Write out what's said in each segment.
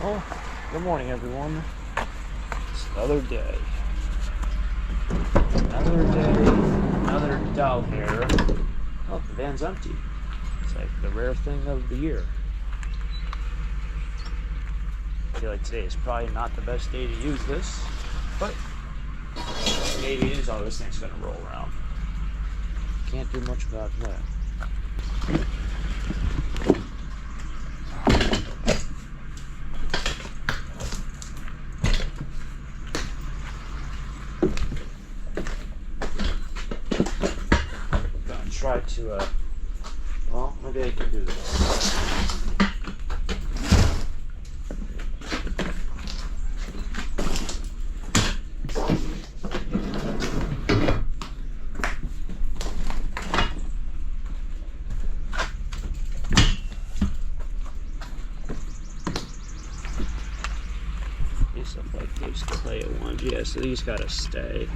Well, good morning, everyone. It's another day. Another dull here. Oh, the van's empty. It's like the rare thing of the year. I feel like today is probably not the best day to use this, but maybe it is all this thing's gonna roll around. Can't do much about that. Try to, well, maybe I can do this. These look like these clay ones. Yeah, so these gotta stay.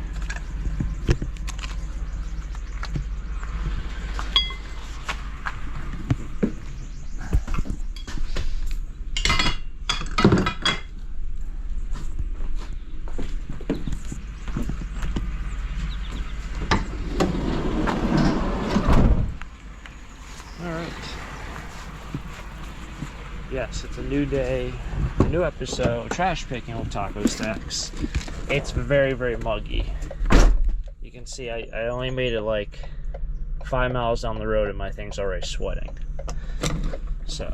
Yes, it's a new day, a new episode, trash picking with taco stacks. It's very, very muggy. You can see I only made it like 5 miles down the road and my thing's already sweating. So,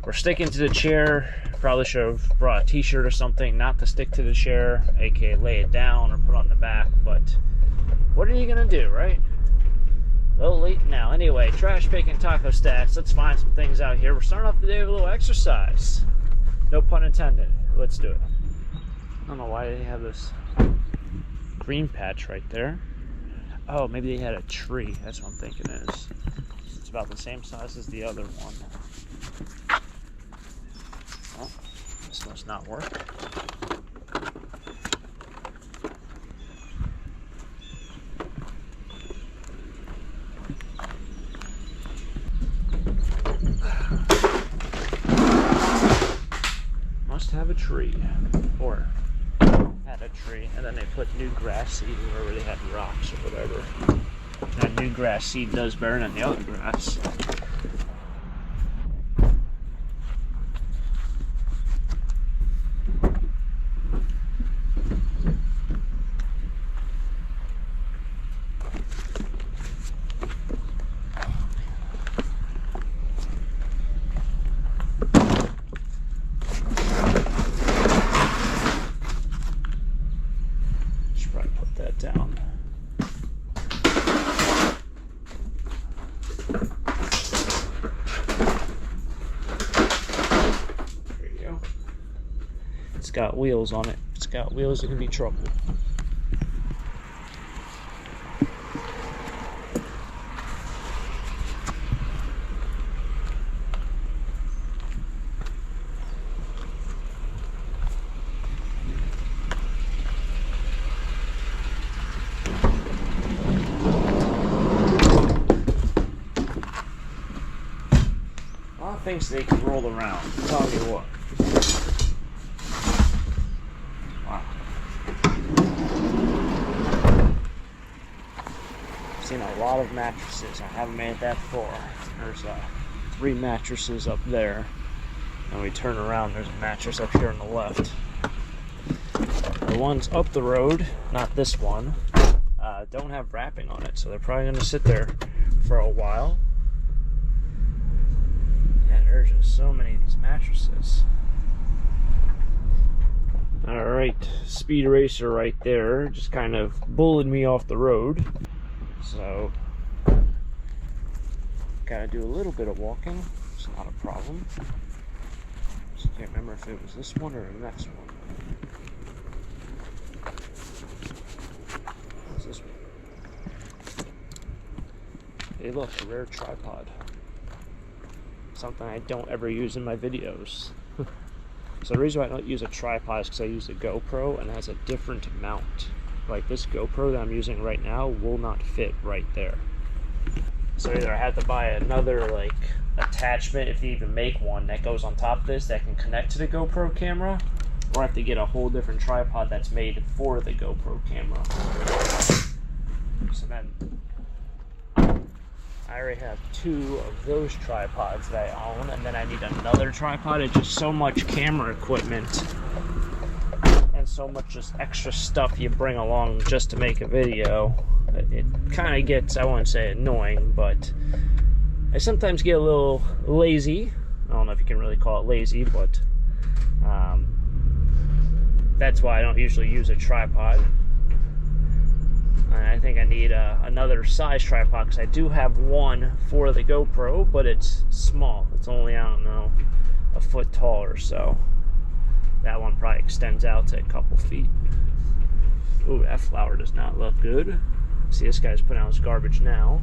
we're sticking to the chair. Probably should have brought a t-shirt or something, not to stick to the chair, aka lay it down or put it on the back, but what are you gonna do, right? A little late now. Anyway, trash picking taco stacks. Let's find some things out here. We're starting off the day with a little exercise. No pun intended. Let's do it. I don't know why they have this green patch right there. Oh, maybe they had a tree. That's what I'm thinking it is. It's about the same size as the other one. Well, this must not work. Have a tree, or had a tree, and then they put new grass seed wherever they had rocks or whatever. That new grass seed does better than the other grass. Down. There you go. It's got wheels on it. It's got wheels, it can be trouble. Things they can roll around. I'll tell you what. Wow. I've seen a lot of mattresses. I haven't made it that far. There's 3 mattresses up there. And we turn around, there's a mattress up here on the left. The ones up the road, not this one, don't have wrapping on it. So they're probably going to sit there for a while. There's just so many of these mattresses. Alright, speed racer right there just kind of bullied me off the road. So, gotta do a little bit of walking. It's not a problem. Just can't remember if it was this one or the next one. What's this one? Hey look, a rare tripod. Something I don't ever use in my videos. So the reason why I don't use a tripod is because I use a GoPro and it has a different mount. Like this GoPro that I'm using right now will not fit right there. So either I have to buy another like attachment, if you even make one, that goes on top of this that can connect to the GoPro camera, or I have to get a whole different tripod that's made for the GoPro camera. So then I already have 2 of those tripods that I own, and then I need another tripod. It's just so much camera equipment and so much just extra stuff you bring along just to make a video. It kind of gets, I wouldn't say annoying, but I sometimes get a little lazy. I don't know if you can really call it lazy, but that's why I don't usually use a tripod. I think I need another size tripod, because I do have one for the GoPro, but it's small. It's only, I don't know, a foot tall or so. That one probably extends out to a couple feet. Ooh, that flower does not look good. See, this guy's putting out his garbage now.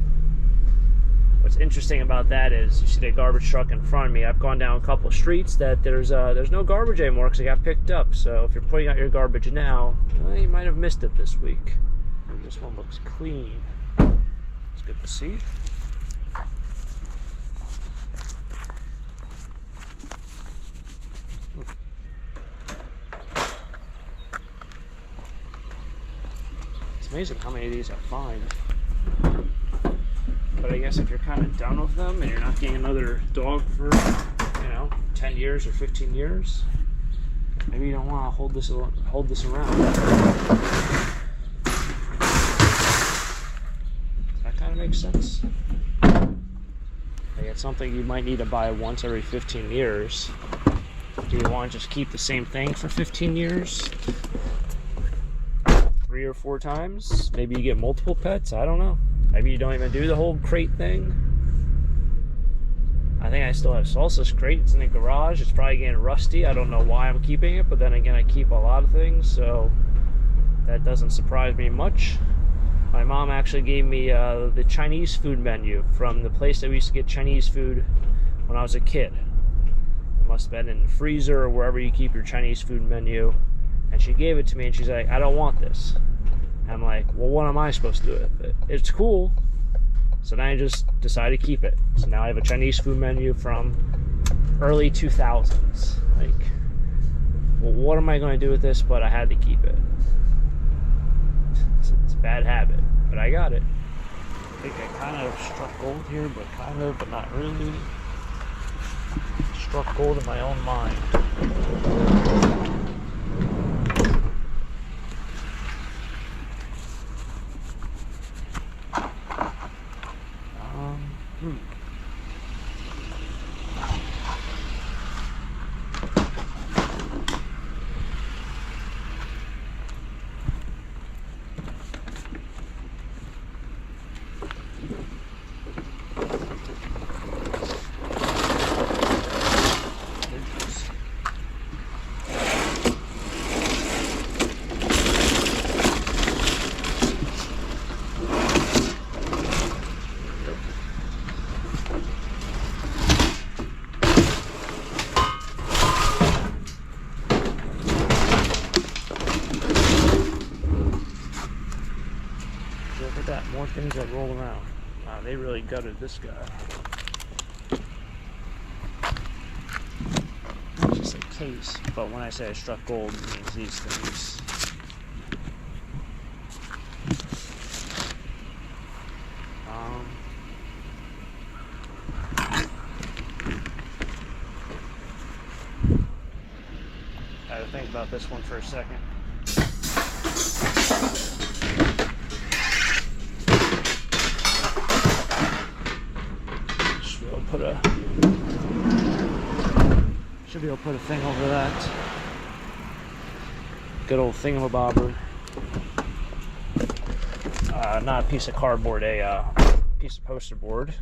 What's interesting about that is, you see the garbage truck in front of me. I've gone down a couple streets that there's no garbage anymore because it got picked up. So if you're putting out your garbage now, well, you might have missed it this week. This one looks clean. It's good to see. It's amazing how many of these I find. But I guess if you're kind of done with them and you're not getting another dog for, 10 years or 15 years, maybe you don't want to hold this around. Makes sense. Like, it's something you might need to buy once every 15 years. Do you want to just keep the same thing for 15 years? 3 or 4 times? Maybe you get multiple pets? I don't know. Maybe you don't even do the whole crate thing. I think I still have Salsa's crate. It's in the garage. It's probably getting rusty. I don't know why I'm keeping it, but then again, I keep a lot of things, so that doesn't surprise me much. My mom actually gave me the Chinese food menu from the place that we used to get Chinese food when I was a kid. It must have been in the freezer or wherever you keep your Chinese food menu. And she gave it to me and she's like, I don't want this. And I'm like, well, what am I supposed to do with it? It's cool. So then I just decided to keep it. So now I have a Chinese food menu from early 2000s. Like, well, what am I going to do with this? But I had to keep it. It's a bad habit, but I got it. I think I kind of struck gold here, but not really. Struck gold in my own mind. More things that roll around. Wow, they really gutted this guy. Not just a case, but when I say I struck gold, it means these things. I had to think about this one for a second. Should be able to put a thing over that. Good old thingamabobber. Not a piece of cardboard, a piece of poster board.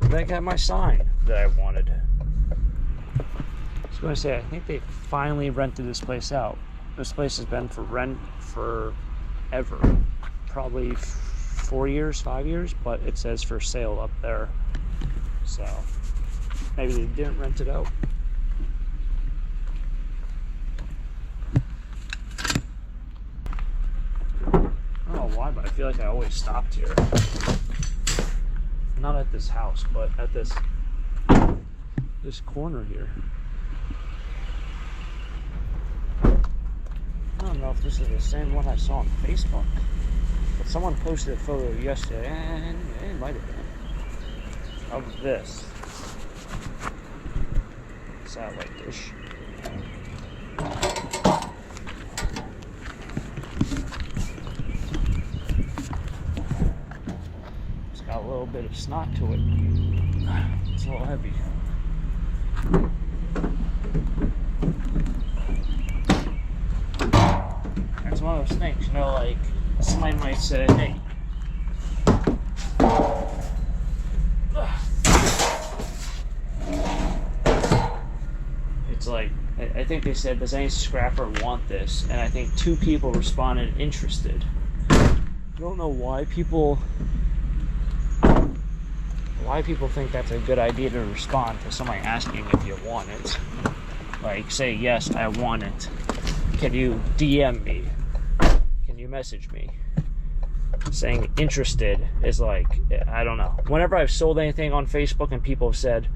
Then I got my sign that I wanted. I was going to say, I think they finally rented this place out. This place has been for rent forever. Probably 4 years, 5 years, but it says for sale up there. So maybe they didn't rent it out. I don't know why, but I feel like I always stopped here. not at this house, but at this corner here. I don't know if this is the same one I saw on Facebook, but someone posted a photo yesterday, and it might have been, of this satellite dish. It's got a little bit of snot to it. It's a little heavy. It's one of those things, you know, like somebody might say, hey, it's like, I think they said, does any scrapper want this? And I think 2 people responded interested. I don't know why people think that's a good idea to respond to somebody asking if you want it. Like, say, yes, I want it. Can you DM me? Can you message me? Saying interested is like, I don't know. Whenever I've sold anything on Facebook and people have said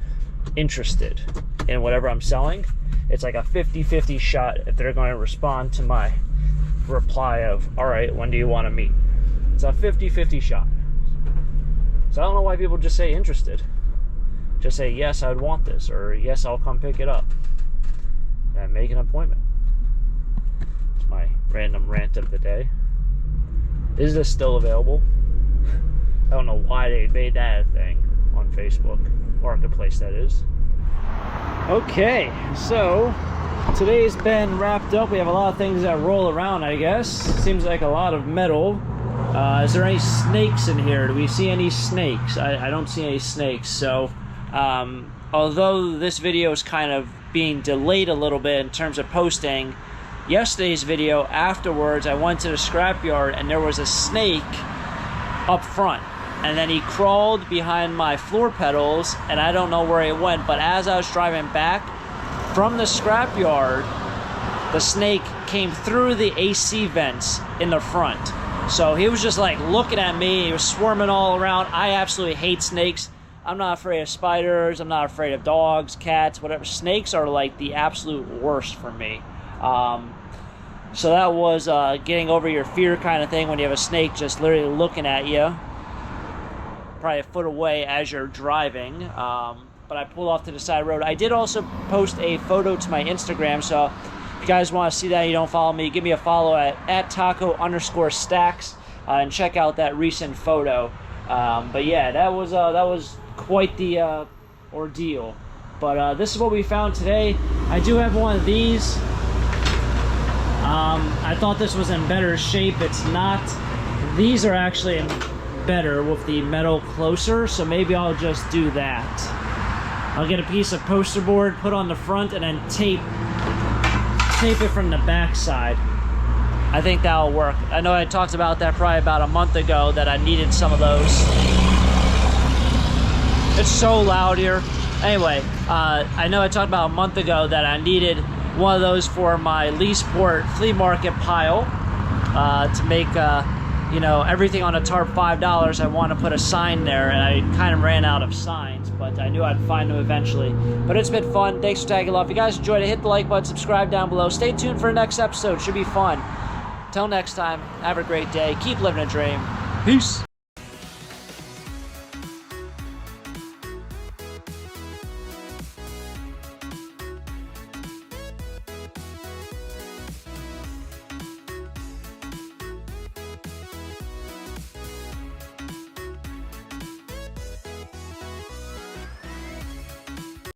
interested in whatever I'm selling, it's like a 50-50 shot if they're going to respond to my reply of, all right, when do you want to meet? It's a 50-50 shot. So I don't know why people just say interested. Just say, yes, I'd want this, or yes, I'll come pick it up. And make an appointment. It's my random rant of the day. Is this still available? I don't know why they made that a thing on Facebook. Marketplace, that is. Okay, so today's been wrapped up. We have a lot of things that roll around, I guess. Seems like a lot of metal. Is there any snakes in here? Do we see any snakes? I don't see any snakes. So, although this video is kind of being delayed a little bit in terms of posting, yesterday's video afterwards, I went to the scrapyard and there was a snake up front. And then he crawled behind my floor pedals, and I don't know where he went, but as I was driving back from the scrapyard, the snake came through the AC vents in the front. So he was just like looking at me, he was swarming all around. I absolutely hate snakes. I'm not afraid of spiders, I'm not afraid of dogs, cats, whatever. Snakes are like the absolute worst for me. So that was getting over your fear kind of thing when you have a snake just literally looking at you. Probably a foot away as you're driving, but I pulled off to the side of the road. I did also post a photo to my Instagram, so if you guys want to see that and you don't follow me, give me a follow at taco_stacks and check out that recent photo. But yeah, that was quite the ordeal. But this is what we found today. I do have one of these. I thought this was in better shape. It's not. These are actually in better with the metal closer, so maybe I'll just do that. I'll get a piece of poster board, put on the front, and then tape it from the back side. I think that'll work. I know I talked about that probably about a month ago, that I needed some of those. It's so loud here. Anyway, I know I talked about a month ago that I needed one of those for my Leesport flea market pile to make you know, everything on a tarp $5. I want to put a sign there, and I kind of ran out of signs, but I knew I'd find them eventually. But it's been fun. Thanks for tagging along. If you guys enjoyed it, hit the like button, subscribe down below. Stay tuned for the next episode. Should be fun. Till next time, have a great day. Keep living a dream. Peace.